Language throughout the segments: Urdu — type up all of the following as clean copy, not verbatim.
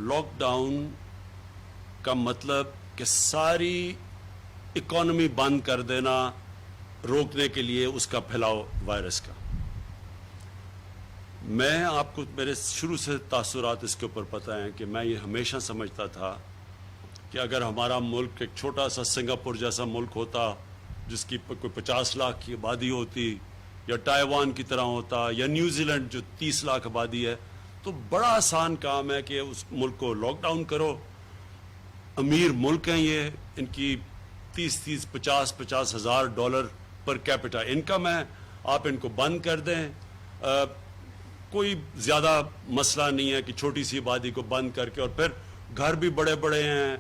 لاک ڈاؤن کا مطلب کہ ساری اکانومی بند کر دینا روکنے کے لیے اس کا پھیلاؤ وائرس کا. میں آپ کو میرے شروع سے تاثرات اس کے اوپر پتہ ہیں کہ میں یہ ہمیشہ سمجھتا تھا کہ اگر ہمارا ملک ایک چھوٹا سا سنگاپور جیسا ملک ہوتا جس کی کوئی 50 لاکھ کی آبادی ہوتی یا تائیوان کی طرح ہوتا یا نیوزی لینڈ جو 30 لاکھ آبادی ہے تو بڑا آسان کام ہے کہ اس ملک کو لاک ڈاؤن کرو. امیر ملک ہیں یہ, ان کی 50 ہزار ڈالر پر کیپٹا انکم ہے, آپ ان کو بند کر دیں, کوئی زیادہ مسئلہ نہیں ہے کہ چھوٹی سی آبادی کو بند کر کے, اور پھر گھر بھی بڑے بڑے ہیں,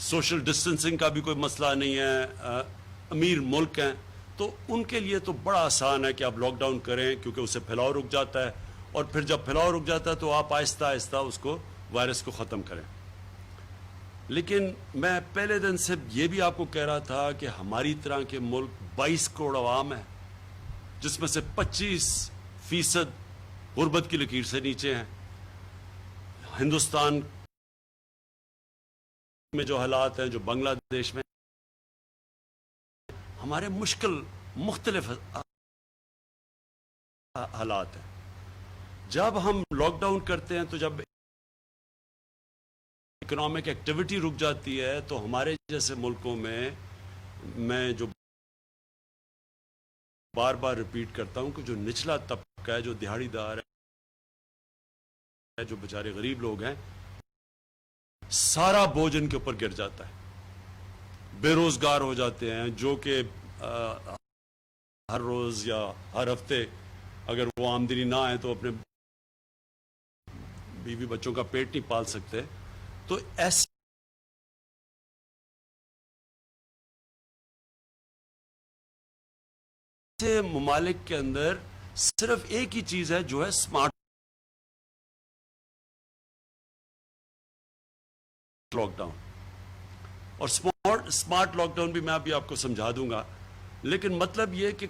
سوشل ڈسٹنسنگ کا بھی کوئی مسئلہ نہیں ہے, امیر ملک ہیں, تو ان کے لیے تو بڑا آسان ہے کہ آپ لاک ڈاؤن کریں کیونکہ اسے پھیلاؤ رک جاتا ہے, اور پھر جب پھیلاؤ رک جاتا ہے تو آپ آہستہ آہستہ اس کو وائرس کو ختم کریں. لیکن میں پہلے دن سے یہ بھی آپ کو کہہ رہا تھا کہ ہماری طرح کے ملک 22 کروڑ عوام ہے جس میں سے 25% غربت کی لکیر سے نیچے ہیں. ہندوستان میں جو حالات ہیں, جو بنگلہ دیش میں, ہمارے مختلف حالات ہیں. جب ہم لاک ڈاؤن کرتے ہیں تو جب اکنامک ایکٹیویٹی رک جاتی ہے تو ہمارے جیسے ملکوں میں جو بار بار ریپیٹ کرتا ہوں کہ جو نچلا طبقہ ہے, جو دہاڑی دار ہے, جو بیچارے غریب لوگ ہیں, سارا بوجھ ان کے اوپر گر جاتا ہے. بے روزگار ہو جاتے ہیں جو کہ ہر روز یا ہر ہفتے اگر وہ آمدنی نہ آئے تو اپنے بیوی بچوں کا پیٹ نہیں پال سکتے. تو ایسے ممالک کے اندر صرف ایک ہی چیز ہے جو ہے سمارٹ لاک ڈاؤن, اور سمارٹ لاک ڈاؤن بھی میں ابھی آپ کو سمجھا دوں گا. لیکن مطلب یہ کہ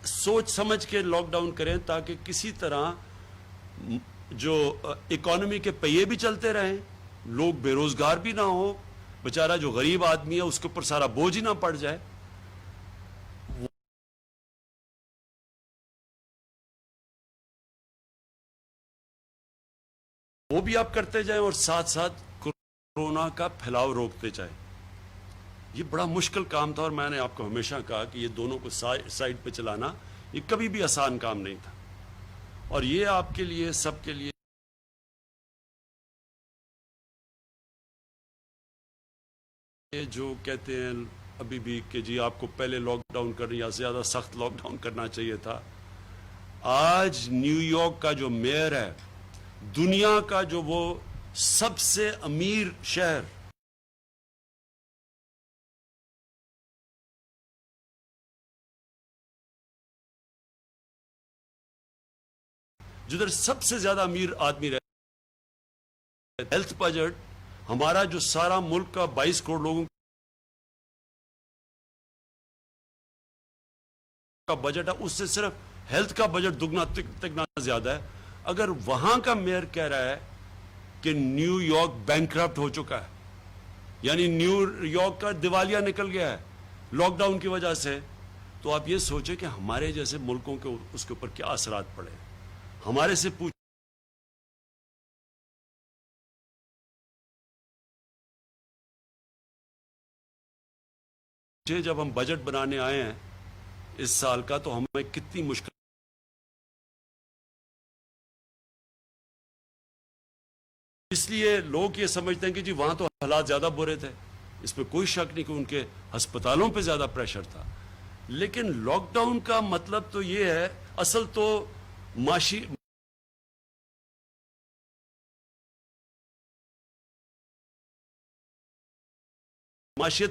سوچ سمجھ کے لاک ڈاؤن کریں تاکہ کسی طرح جو اکانومی کے پہیے بھی چلتے رہیں, لوگ بے روزگار بھی نہ ہو, بیچارہ جو غریب آدمی ہے اس کے اوپر سارا بوجھ ہی نہ پڑ جائے. وہ بھی آپ کرتے جائیں اور ساتھ ساتھ کورونا کا پھیلاؤ روکتے جائیں. یہ بڑا مشکل کام تھا, اور میں نے آپ کو ہمیشہ کہا کہ یہ دونوں کو سائیڈ پہ چلانا یہ کبھی بھی آسان کام نہیں تھا. اور یہ آپ کے لیے سب کے لیے جو کہتے ہیں ابھی بھی کہ جی آپ کو پہلے لاک ڈاؤن کرنا یا زیادہ سخت لاک ڈاؤن کرنا چاہیے تھا. آج نیو یارک کا جو میئر ہے, دنیا کا جو وہ سب سے امیر شہر, جدھر سب سے زیادہ امیر آدمی رہتا ہے, ہیلتھ بجٹ ہمارا جو سارا ملک کا 22 کروڑ لوگوں کا بجٹ ہے اس سے صرف ہیلتھ کا بجٹ دگنا تگنا زیادہ ہے. اگر وہاں کا میئر کہہ رہا ہے کہ نیو یارک بینکرپٹ ہو چکا ہے, یعنی نیو یارک کا دیوالیہ نکل گیا ہے لاک ڈاؤن کی وجہ سے, تو آپ یہ سوچیں کہ ہمارے جیسے ملکوں کے اس کے اوپر کیا اثرات پڑے. ہمارے سے پوچھ جب ہم بجٹ بنانے آئے ہیں اس سال کا تو ہمیں کتنی مشکل, اس لیے لوگ یہ سمجھتے ہیں کہ جی وہاں تو حالات زیادہ برے تھے, اس پہ کوئی شک نہیں کہ ان کے ہسپتالوں پہ زیادہ پریشر تھا. لیکن لاک ڈاؤن کا مطلب تو یہ ہے, اصل تو معاشیت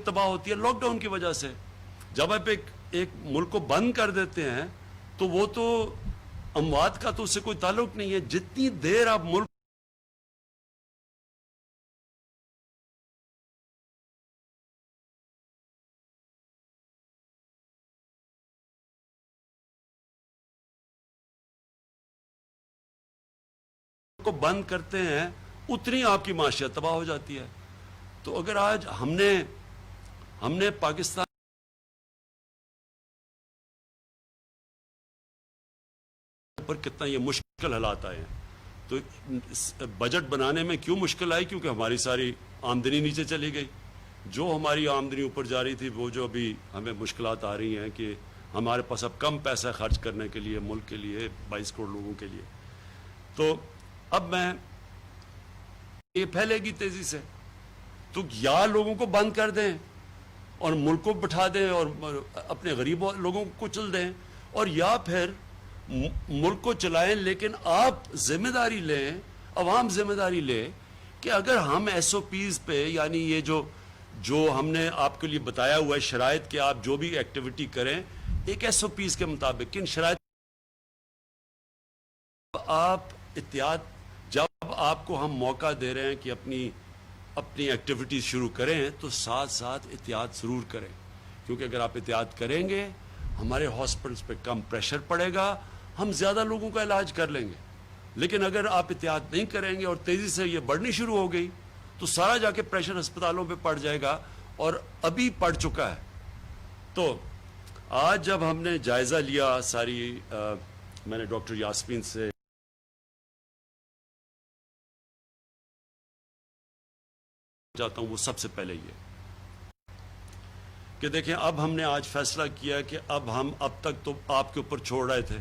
تباہ ہوتی ہے لاک ڈاؤن کی وجہ سے. جب آپ ایک ملک کو بند کر دیتے ہیں تو وہ تو اموات کا تو اس سے کوئی تعلق نہیں ہے. جتنی دیر آپ ملک کو بند کرتے ہیں اتنی آپ کی معاشیت تباہ ہو جاتی ہے. تو اگر آج ہم نے پاکستان پر کتنا یہ مشکل حالات آئے ہیں، تو بجٹ بنانے میں کیوں مشکل آئی؟ کیونکہ ہماری ساری آمدنی نیچے چلی گئی. جو ہماری آمدنی اوپر جا رہی تھی، وہ جو ابھی ہمیں مشکلات آ رہی ہیں کہ ہمارے پاس اب کم پیسہ خرچ کرنے کے لیے، ملک کے لیے 22 کروڑ لوگوں کے لیے. تو اب یہ پھیلے گی تیزی سے، تو یا لوگوں کو بند کر دیں اور ملک کو بٹھا دیں اور اپنے غریب لوگوں کو کچل دیں، اور یا پھر ملک کو چلائیں لیکن آپ ذمہ داری لیں، عوام ذمہ داری لے کہ اگر ہم ایس او پیز پہ، یعنی یہ جو ہم نے آپ کے لیے بتایا ہوا ہے شرائط کہ آپ جو بھی ایکٹیویٹی کریں ایک ایس او پیز کے مطابق، کن شرائط آپ احتیاط، جب آپ کو ہم موقع دے رہے ہیں کہ اپنی ایکٹیویٹیز شروع کریں تو ساتھ ساتھ احتیاط ضرور کریں. کیونکہ اگر آپ احتیاط کریں گے ہمارے ہاسپٹلس پہ کم پریشر پڑے گا، ہم زیادہ لوگوں کا علاج کر لیں گے. لیکن اگر آپ احتیاط نہیں کریں گے اور تیزی سے یہ بڑھنی شروع ہو گئی تو سارا جا کے پریشر ہسپتالوں پہ پڑ جائے گا، اور ابھی پڑ چکا ہے. تو آج جب ہم نے جائزہ لیا ساری، میں نے ڈاکٹر یاسمین سے چاہتا ہوں وہ سب سے پہلے یہ کہ دیکھیں، اب ہم نے آج فیصلہ کیا کہ اب تک تو آپ کے اوپر چھوڑ رہے تھے.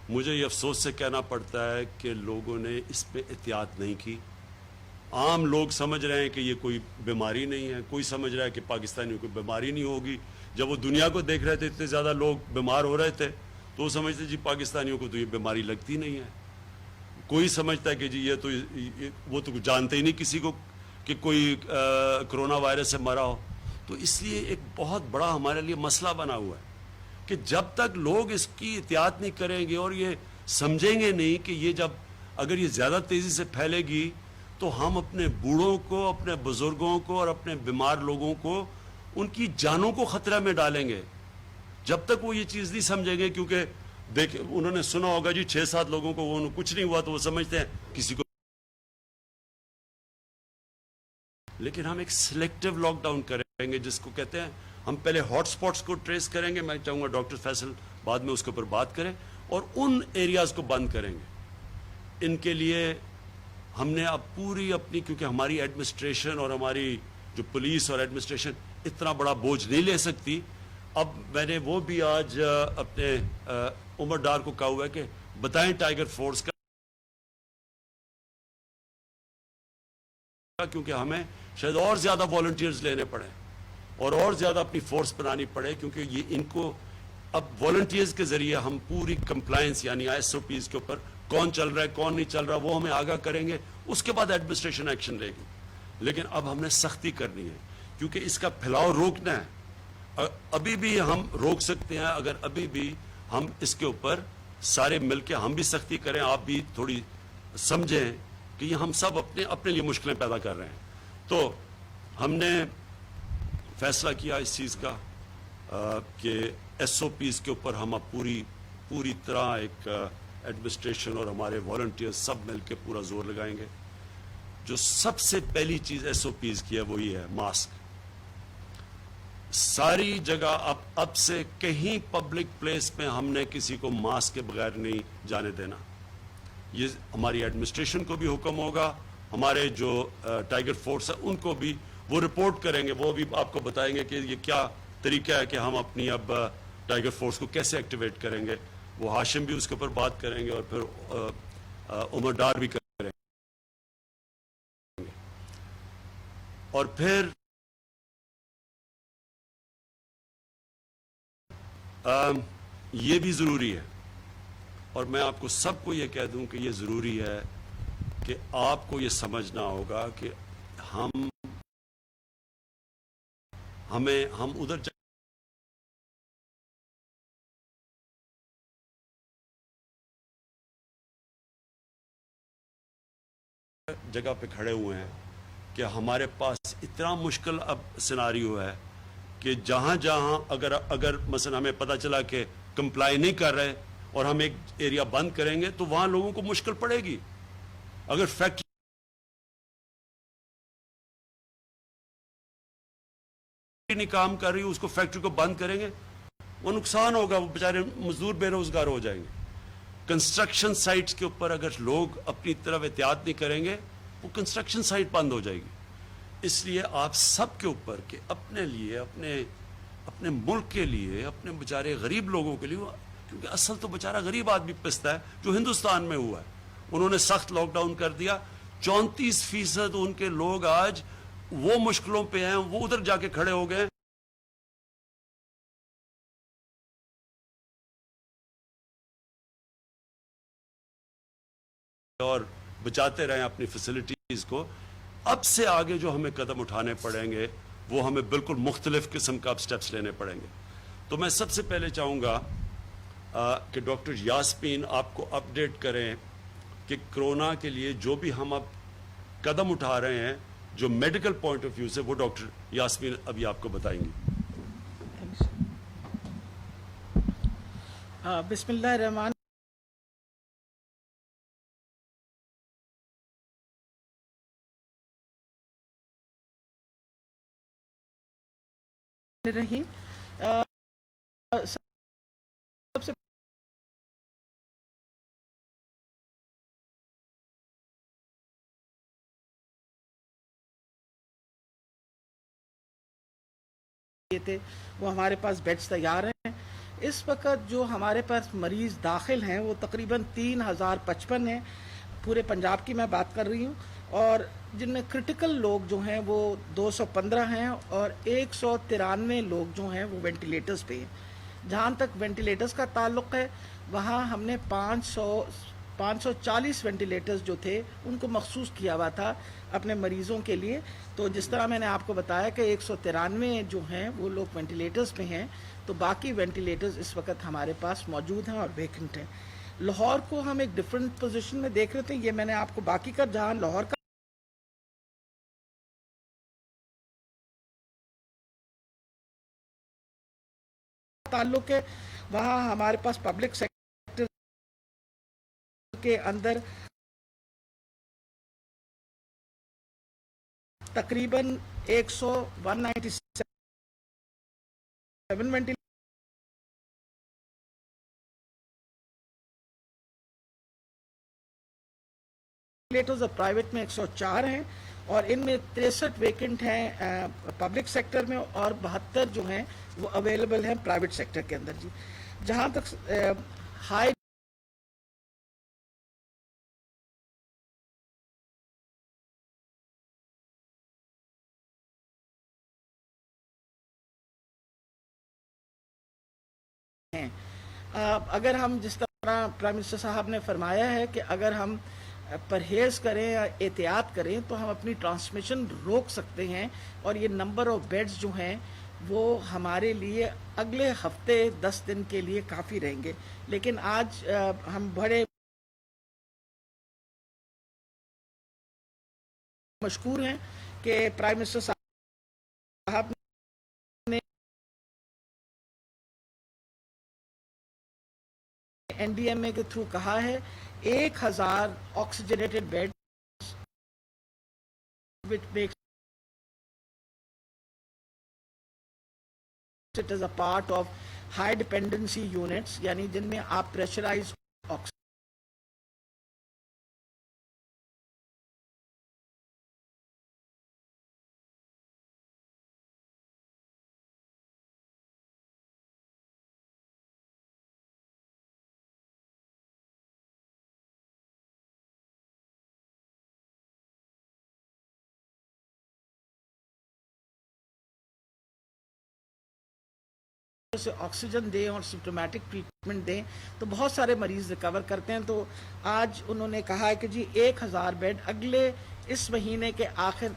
مجھے یہ افسوس سے کہنا پڑتا ہے کہ لوگوں نے اس پہ احتیاط نہیں کی. عام لوگ سمجھ رہے ہیں کہ یہ کوئی بیماری نہیں ہے، کوئی سمجھ رہا ہے کہ پاکستانیوں کو بیماری نہیں ہوگی. جب وہ دنیا کو دیکھ رہے تھے اتنے زیادہ لوگ بیمار ہو رہے تھے تو وہ سمجھتے جی پاکستانیوں کو تو یہ بیماری لگتی نہیں ہے. کوئی سمجھتا ہے کہ جی وہ تو جانتے ہی نہیں کسی کو کہ کوئی کرونا وائرس سے مرا ہو. تو اس لیے ایک بہت بڑا ہمارے لیے مسئلہ بنا ہوا ہے کہ جب تک لوگ اس کی احتیاط نہیں کریں گے اور یہ سمجھیں گے نہیں کہ یہ اگر یہ زیادہ تیزی سے پھیلے گی تو ہم اپنے بوڑھوں کو، اپنے بزرگوں کو اور اپنے بیمار لوگوں کو، ان کی جانوں کو خطرہ میں ڈالیں گے. جب تک وہ یہ چیز نہیں سمجھیں گے، کیونکہ انہوں نے سنا ہوگا جی 6-7 لوگوں کو کچھ نہیں ہوا تو وہ سمجھتے ہیں کسی کو. لیکن ہم ایک سلیکٹیو لاک ڈاؤن کریں گے جس کو کہتے ہیں، ہم پہلے ہاٹ سپاٹس کو ٹریس کریں گے. میں چاہوں گا ڈاکٹر فیصل بعد میں اس کے اوپر بات کریں، اور ان ایریاز کو بند کریں گے. ان کے لیے ہم نے اب پوری اپنی، کیونکہ ہماری ایڈمنسٹریشن اور ہماری جو پولیس اور ایڈمنسٹریشن اتنا بڑا بوجھ نہیں لے سکتی. اب میں نے وہ بھی آج اپنے عمر ڈار کو کہا ہوا ہے کہ بتائیں ٹائیگر فورس کا، کیونکہ ہمیں شاید اور زیادہ والنٹیئرز لینے پڑے اور زیادہ اپنی فورس بنانی پڑے، کیونکہ یہ ان کو اب والنٹیئرز کے ذریعے ہم پوری کمپلائنس، یعنی ایس او پیز کے اوپر کون چل رہا ہے کون نہیں چل رہا وہ ہمیں آگاہ کریں گے. اس کے بعد ایڈمنسٹریشن ایکشن لے گی. لیکن اب ہم نے سختی کرنی ہے کیونکہ اس کا پھیلاؤ روکنا ہے. ابھی بھی ہم روک سکتے ہیں اگر ابھی بھی ہم اس کے اوپر سارے مل کے ہم بھی سختی کریں، آپ بھی تھوڑی سمجھیں کہ یہ ہم سب اپنے لیے مشکلیں پیدا کر رہے ہیں. تو ہم نے فیصلہ کیا اس چیز کا کہ ایس او پیز کے اوپر ہم اب پوری طرح ایک ایڈمنسٹریشن اور ہمارے والنٹیئر سب مل کے پورا زور لگائیں گے. جو سب سے پہلی چیز ایس او پیز کی ہے وہ یہ ہے ماسک. ساری جگہ اب سے کہیں پبلک پلیس میں ہم نے کسی کو ماسک کے بغیر نہیں جانے دینا. یہ ہماری ایڈمنسٹریشن کو بھی حکم ہوگا، ہمارے جو ٹائیگر فورس ہے ان کو بھی، وہ رپورٹ کریں گے، وہ بھی آپ کو بتائیں گے کہ یہ کیا طریقہ ہے کہ ہم اپنی اب ٹائیگر فورس کو کیسے ایکٹیویٹ کریں گے. وہ ہاشم بھی اس کے اوپر بات کریں گے اور پھر عمر ڈار بھی کریں گے. اور پھر یہ بھی ضروری ہے، اور میں آپ کو سب کو یہ کہہ دوں کہ یہ ضروری ہے کہ آپ کو یہ سمجھنا ہوگا کہ ہم ادھر جگہ پہ کھڑے ہوئے ہیں کہ ہمارے پاس اتنا مشکل اب سیناریو ہے کہ جہاں اگر مثلا ہمیں پتہ چلا کہ کمپلائی نہیں کر رہے اور ہم ایک ایریا بند کریں گے تو وہاں لوگوں کو مشکل پڑے گی. اگر فیکٹری نہیں کام کر رہی، اس کو فیکٹری کو بند کریں گے، وہ نقصان ہوگا، وہ بیچارے مزدور بے روزگار ہو جائیں گے۔ کنسٹرکشن سائٹس کے اوپر اگر لوگ اپنی طرف احتیاط نہیں کریں گے، وہ کنسٹرکشن سائٹ بند ہو جائے گی۔ اس لیے آپ سب کے اوپر کہ اپنے لیے، اپنے ملک کے لیے، اپنے بیچارے غریب لوگوں کے لیے، کیونکہ اصل تو بیچارہ غریب آدمی پستا ہے جو ہندوستان میں ہوا ہے۔ انہوں نے سخت لاک ڈاؤن کر دیا، 34% ان کے لوگ آج وہ مشکلوں پہ ہیں، وہ ادھر جا کے کھڑے ہو گئے اور بچاتے رہیں اپنی فیسلٹیز کو۔ اب سے آگے جو ہمیں قدم اٹھانے پڑیں گے وہ ہمیں بالکل مختلف قسم کا اب سٹیپس لینے پڑیں گے۔ تو میں سب سے پہلے چاہوں گا کہ ڈاکٹر یاسمین آپ کو اپڈیٹ کریں کہ کرونا کے لیے جو بھی ہم اب قدم اٹھا رہے ہیں جو میڈیکل پوائنٹ آف ویو سے، وہ ڈاکٹر یاسمین ابھی آپ کو بتائیں گی۔ بسم اللہ الرحمن الرحیم۔ سب سے تھے وہ ہمارے پاس بیڈز تیار ہیں۔ اس وقت جو ہمارے پاس مریض داخل ہیں وہ تقریباً 3055 ہیں، پورے پنجاب کی میں بات کر رہی ہوں، اور جن میں کرٹیکل لوگ جو ہیں وہ 215 ہیں اور 193 لوگ جو ہیں وہ وینٹیلیٹرز پہ ہیں۔ جہاں تک وینٹیلیٹرز کا تعلق ہے، وہاں ہم نے 540 وینٹیلیٹرز جو تھے ان کو مخصوص کیا ہوا تھا اپنے مریضوں کے لیے۔ تو جس طرح میں نے آپ کو بتایا کہ 193 جو ہیں وہ لوگ وینٹیلیٹرز پہ ہیں، تو باقی وینٹیلیٹرز اس وقت ہمارے پاس موجود ہیں اور ویکنٹ ہیں۔ لاہور کو ہم ایک ڈیفرنٹ پوزیشن میں دیکھ رہے تھے، یہ میں نے آپ کو باقی کا جہاں لاہور کا تعلق ہے، وہاں ہمارے پاس پبلک سیکٹر کے اندر تقریباً 197 وینٹیلیٹرز اور پرائیویٹ میں 104 ہیں، اور ان میں 63 ویکنٹ ہیں پبلک سیکٹر میں، اور 72 جو ہیں وہ اویلیبل ہیں پرائیویٹ سیکٹر کے اندر۔ جی جہاں تک ہائی ہیں، اگر ہم جس طرح پرائم منسٹر صاحب نے فرمایا ہے کہ اگر ہم پرہیز کریں یا احتیاط کریں تو ہم اپنی ٹرانسمیشن روک سکتے ہیں، اور یہ نمبر آف بیڈز جو ہیں وہ ہمارے لیے اگلے ہفتے 10 دن کے لیے کافی رہیں گے۔ لیکن آج ہم بڑے مشکور ہیں کہ پرائم منسٹر صاحب نے این ڈی ایم اے کے تھرو کہا ہے 1000 oxygenated bed which makes it as a part of high dependency units، یعنی جن میں آپ پریشرائز آکسیجن سے آکسیجن دیں اور سمپٹومیٹک ٹریٹمنٹ دیں تو بہت سارے مریض ریکور کرتے ہیں۔ تو آج انہوں نے کہا ہے کہ جی 1000 بیڈ اگلے اس مہینے کے آخر